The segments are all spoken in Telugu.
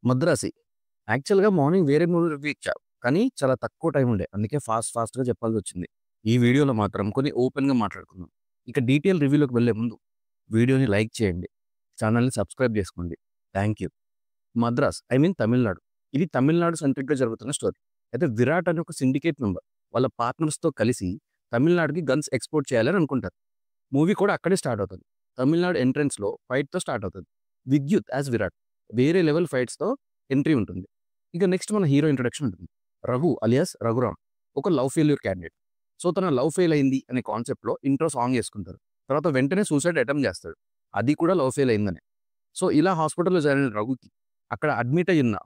'మద్రాసి' యాక్చువల్‌గా మార్నింగ్ వేరే మూవీ రివ్యూ ఇచ్చా. కానీ చాలా తక్కువ టైం ఉండే. అందుకే ఫాస్ట్‌గా చెప్పాల్సొచ్చింది. ఈ వీడియోలో మాత్రం కొన్ని ఓపెన్‌గా మాట్లాడుకుందాం. ఇక డీటెయిల్ రివ్యూలోకి వెళ్ళే ముందు వీడియోని లైక్ చేయండి. ఛానెల్‌ని సబ్స్క్రైబ్ చేసుకోండి. Thank you. 'Madras' I mean Tamil Nadu. ఇది తమిళనాడు సెంట్రిక్‌గా జరుగుతున్న స్టోరీ. అయితే విరాట్ అనే ఒక సిండికేట్ మెంబర్ వాళ్ళ పార్ట్నర్స్‌తో కలిసి తమిళనాడుకి గన్స్ ఎక్స్‌పోర్ట్ చేయాలని అనుకుంటారు. మూవీ కూడా అక్కడే స్టార్ట్ అవుతది. తమిళనాడు ఎంట్రన్స్‌లో ఫైట్‌తో స్టార్ట్ అవుతది. విద్యుత్ యాస్ విరాట్ వేరే లెవెల్ ఫైట్స్‌తో ఎంట్రీ ఉంటుంది. ఇక నెక్స్ట్ మన హీరో ఇంట్రొడక్షన్ ఉంటుంది. రఘు అలియాస్ రఘురామ్ ఒక లవ్ ఫెయిల్యూర్ క్యాండిడేట్. సో, తన లవ్ ఫెయిల్ అయింది అనే కాన్సెప్ట్‌లో ఇంట్రో సాంగ్ యేసుకుంటారు. తర్వాత వెంటనే సూసైడ్ అటెంప్ట్ చేస్తాడు. అది కూడా లవ్ ఫెయిల్ అయిందని. సో, ఇలా హాస్పిటల్‌లో జాయిన్ అయిన రఘుకి అక్కడ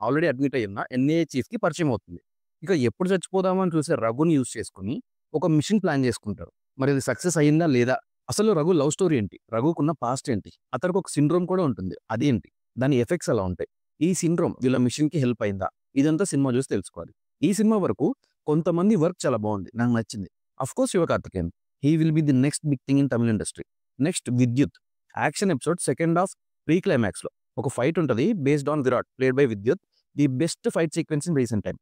ఆల్రెడీ అడ్మిట్ అయ్యున్న ఎన్ఐఏ చీఫ్‌కి పరిచయం అవుతుంది. ఇక ఎప్పుడు చచ్చిపోదామా అని చూసే రఘుని యూజ్ చేసుకొని ఒక మిషన్ ప్లాన్ చేసుకుంటారు. మరి అది సక్సెస్ అయిందా లేదా? అసలు రఘు లవ్ స్టోరీ ఏంటి? రఘుకున్న పాస్ట్ ఏంటి? అతనికి ఒక సిండ్రోమ్ కూడా ఉంటుంది. అదేంటి? దాని ఎఫెక్ట్స్ ఎలా ఉంటాయి? ఈ సిండ్రోమ్ వీళ్ళ మిషన్‌కి హెల్ప్ అయిందా? ఇదంతా సినిమా చూసి తెలుసుకోవాలి. ఈ సినిమా వరకు కొంతమంది వర్క్ చాలా బావుంది. నాకు నచ్చింది. Of course Sivakarthikeyan. He will be the next big thing in Tamil industry. Next Vidyut. Action episode second half pre క్లైమాక్స్‌లో ఒక ఫైట్ ఉంటది. Based on Virat played by Vidyut. The best fight sequence in recent time.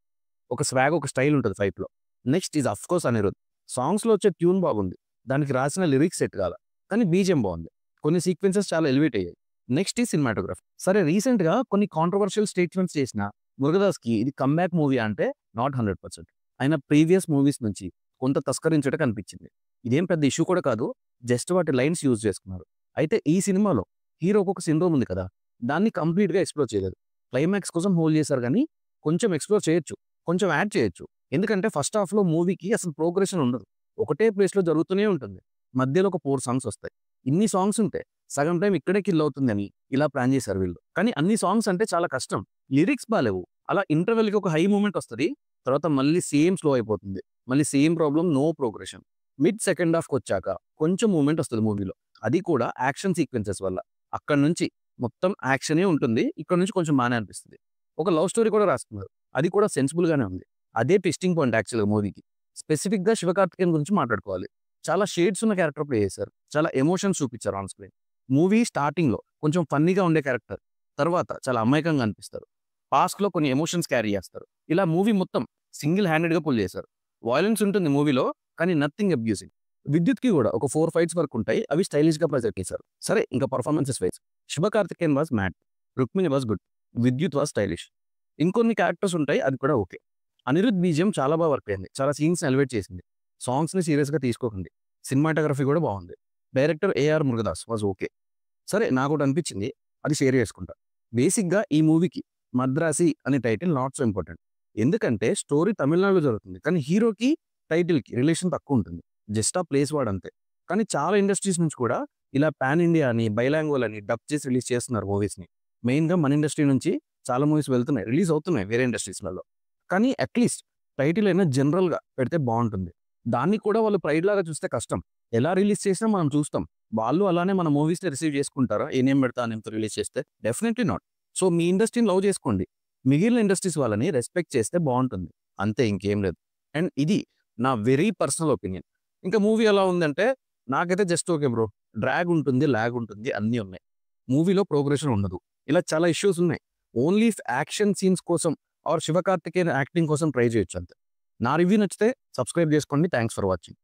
ఒక స్వాగ్, ఒక స్టైల్ ఉంటది ఫైట్‌లో. Next is of course Anirudh. సాంగ్స్‌లో వచ్చే ట్యూన్ బాగుంది. దానికి రాసిన లిరిక్స్ సెట్ కాలా. కానీ బీజీఎం బావుంది. కొన్ని సీక్వెన్సెస్ చాలా ఎలివేట్ అయ్యాయి. నెక్స్ట్ ఈ సినిమాటోగ్రఫీ. సరే రీసెంట్‌గా కొన్ని కాంట్రోవర్షియల్ స్టేట్మెంట్స్ చేసిన 'మురుగదాస్‌కి' ఇది కమ్‌బ్యాక్ మూవీ అంటే నాట్ 100%. ఆయన ప్రీవియస్ మూవీస్ నుంచి కొంత తస్కరించుట కనిపించింది. ఇదేం పెద్ద ఇష్యూ కూడా కాదు. జస్ట్ వాటి లైన్స్ యూజ్ చేసుకున్నారు. అయితే ఈ సినిమాలో హీరోకి ఒక సిండ్రోమ్ ఉంది కదా! దాన్ని కంప్లీట్‌గా ఎక్స్‌ప్లోర్ చేయలేదు. క్లైమాక్స్ కోసం హోల్డ్ చేశారు గానీ, కొంచెం ఎక్స్‌ప్లోర్ చేయొచ్చు. కొంచెం యాడ్ చేయొచ్చు. ఎందుకంటే ఫస్ట్ హాఫ్‌లో మూవీకి అసలు ప్రోగ్రెషన్ ఉండదు. ఒకటే ప్లేస్‌లో జరుగుతూనే ఉంటుంది. మధ్యలో ఒక 4 సాంగ్స్ వస్తాయి. ఇన్ని సాంగ్స్ ఉంటే సగం టైం ఇక్కడే కిల్ అవుతుందని ఇలా ప్లాన్ చేశారు వీళ్ళు. కానీ అన్ని సాంగ్స్ అంటే చాలా కష్టం. లిరిక్స్ బాలేవు. అలా ఇంటర్వెల్‌కి ఒక హై మూవ్‌మెంట్ వస్తది. తర్వాత మళ్ళీ సేమ్ స్లో అయిపోతుంది. మళ్ళీ same problem no progression. Mid second హాఫ్‌కొచ్చాక కొంచెం మూవ్‌మెంట్ వస్తది మూవీలో. అది కూడా యాక్షన్ సీక్వెన్సెస్ వల్ల. అక్కడి నుంచి మొత్తం యాక్షనే ఉంటుంది. ఇక్కడి నుంచి కొంచెం బానే అనిపిస్తది. ఒక లవ్ స్టోరీ కూడా రాసుకున్నారు. అది కూడా సెన్సిబుల్ గానే ఉంది. అదే ట్విస్టింగ్ పాయింట్ యాక్చువల్‌గా మూవీకి. స్పెసిఫిక్‌గా 'శివకార్తికేయన్' గురించి మాట్లాడుకోవాలి. చాలా షేడ్స్ ఉన్న క్యారెక్టర్ ప్లే చేశారు. చాలా ఎమోషన్స్ చూపించారు ఆన్ స్క్రీన్. మూవీ స్టార్టింగ్‌లో కొంచెం ఫన్నీగా ఉండే క్యారెక్టర్. తర్వాత చాలా అమాయకంగా అనిపిస్తారు. పాస్ట్‌లో కొన్ని ఎమోషన్స్ క్యారీ చేస్తారు. ఇలా మూవీ మొత్తం సింగిల్ హ్యాండెడ్‌గా పుల్ చేశారు. వయలెన్స్ ఉంటుంది మూవీలో. కానీ నథింగ్ అబ్యూజింగ్. విద్యుత్‌కి కూడా ఒక 4 ఫైట్స్ వరకు ఉంటాయి. అవి స్టైలిష్‌గా ప్రెజెంట్ చేశారు. సరే ఇంకా performances wise 'Sivakarthikeyan' was mad. 'Rukmini' was good. 'Vidyut' was stylish. ఇంకొన్ని క్యారెక్టర్స్ ఉంటాయి. అది కూడా ఓకే. అనిరుద్ బీజీఎం చాలా బాగా వర్క్ అయింది. చాలా సీన్స్‌ని ఎలివేట్ చేసింది. సాంగ్స్‌ని సీరియస్‌గా తీసుకోకండి. సినిమాటోగ్రఫీ కూడా బావుంది. Director AR Murugadoss was okay. సరే నాకోటి అనిపించింది. అది షేర్ చేసుకుంటా. బేసిక్‌గా ఈ మూవీకి 'మద్రాసి' అనే టైటిల్ నాట్ సో ఇంపార్టెంట్. ఎందుకంటే స్టోరీ తమిళనాడులో జరుగుతుంది. కానీ హీరోకి, టైటిల్‌కి రిలేషన్ తక్కువుంటుంది. జస్ట్ ఆ ప్లేస్ వాడంతే. కానీ చాలా ఇండస్ట్రీస్ నుంచి కూడా ఇలా పాన్ ఇండియా అని, బైలాంగ్వల్ అని డబ్ చేసి రిలీజ్ చేస్తున్నారు మూవీస్‌ని. మెయిన్‌గా మన ఇండస్ట్రీ నుంచి చాలా మూవీస్ వెళ్తున్నాయి. రిలీజ్ అవుతున్నాయి వేరే ఇండస్ట్రీస్‌లలో. కానీ అట్‌లీస్ట్ టైటిల్ అయినా జనరల్‌గా పెడితే బావుంటుంది. దాన్ని కూడా వాళ్ళు ప్రైడ్‌లాగా చూస్తే కష్టం. ఎలా రిలీజ్ చేసినా మనం చూస్తాం. వాళ్ళు అలానే మన మూవీస్‌ని రిసీవ్ చేసుకుంటారా? ఏ నేమ్ పెడతా ఆ నేమ్‌తో రిలీజ్ చేస్తే? Definitely not. సో, మీ ఇండస్ట్రీని లవ్ చేసుకోండి. మిగిలిన ఇండస్ట్రీస్ వాళ్ళని రెస్పెక్ట్ చేస్తే బావుంటుంది. అంతే ఇంకేం లేదు. అండ్ ఇది నా వెరీ పర్సనల్ ఒపీనియన్. ఇంకా మూవీ ఎలా ఉందంటే నాకైతే జస్ట్ ఓకే బ్రో. డ్రాగ్ ఉంటుంది, లాగ్ ఉంటుంది అన్నీ ఉన్నాయి. మూవీలో ప్రోగ్రెషన్ ఉండదు. ఇలా చాలా ఇష్యూస్ ఉన్నాయి. ఓన్లీ యాక్షన్ సీన్స్ కోసం ఆర్ 'శివకార్తికేయన్' యాక్టింగ్ కోసం ట్రై చేయొచ్చు అంతే. నా రివ్యూ నచ్చితే సబ్స్క్రైబ్ చేసుకోండి. Thanks for watching.